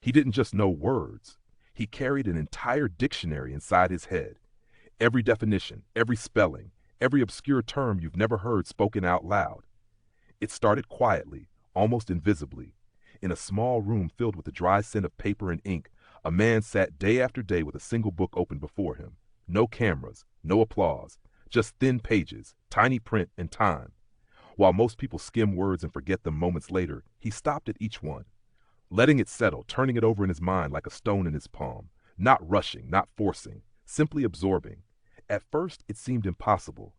He didn't just know words. He carried an entire dictionary inside his head. Every definition, every spelling, every obscure term you've never heard spoken out loud. It started quietly, almost invisibly. In a small room filled with the dry scent of paper and ink, a man sat day after day with a single book open before him. No cameras, no applause, just thin pages, tiny print, and time. While most people skim words and forget them moments later, he stopped at each one, letting it settle, turning it over in his mind like a stone in his palm, not rushing, not forcing, simply absorbing. At first, it seemed impossible.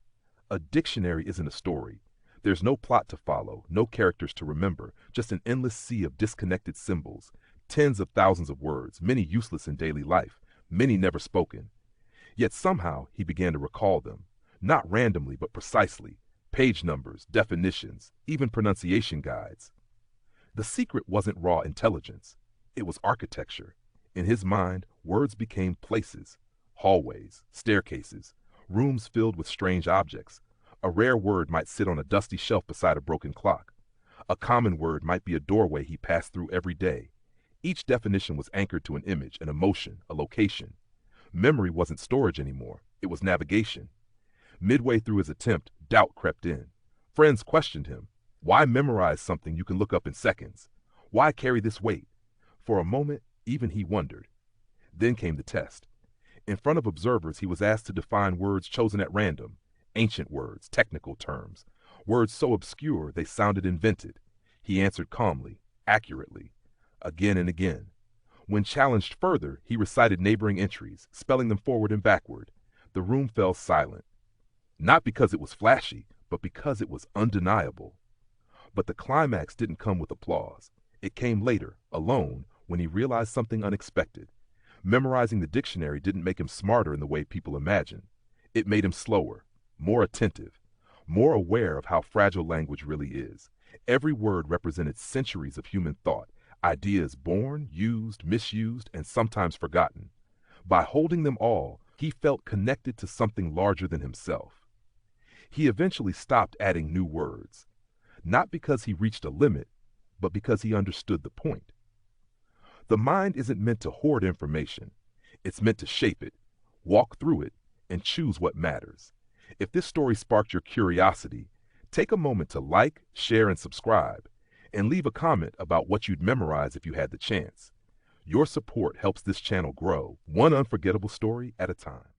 A dictionary isn't a story. There's no plot to follow, no characters to remember, just an endless sea of disconnected symbols, tens of thousands of words, many useless in daily life, many never spoken. Yet somehow he began to recall them, not randomly but precisely, page numbers, definitions, even pronunciation guides. The secret wasn't raw intelligence, it was architecture. In his mind, words became places, hallways, staircases, rooms filled with strange objects. A rare word might sit on a dusty shelf beside a broken clock. A common word might be a doorway he passed through every day. Each definition was anchored to an image, an emotion, a location. Memory wasn't storage anymore, it was navigation. Midway through his attempt, doubt crept in. Friends questioned him. Why memorize something you can look up in seconds? Why carry this weight? For a moment, even he wondered. Then came the test. In front of observers, he was asked to define words chosen at random. Ancient words, technical terms, words so obscure they sounded invented. He answered calmly, accurately, again and again. When challenged further, he recited neighboring entries, spelling them forward and backward. The room fell silent. Not because it was flashy, but because it was undeniable. But the climax didn't come with applause. It came later, alone, when he realized something unexpected. Memorizing the dictionary didn't make him smarter in the way people imagine. It made him slower, more attentive, more aware of how fragile language really is. Every word represented centuries of human thought, ideas born, used, misused, and sometimes forgotten. By holding them all, he felt connected to something larger than himself. He eventually stopped adding new words, not because he reached a limit, but because he understood the point. The mind isn't meant to hoard information. It's meant to shape it, walk through it, and choose what matters. If this story sparked your curiosity, take a moment to like, share, and subscribe, and leave a comment about what you'd memorize if you had the chance. Your support helps this channel grow, one unforgettable story at a time.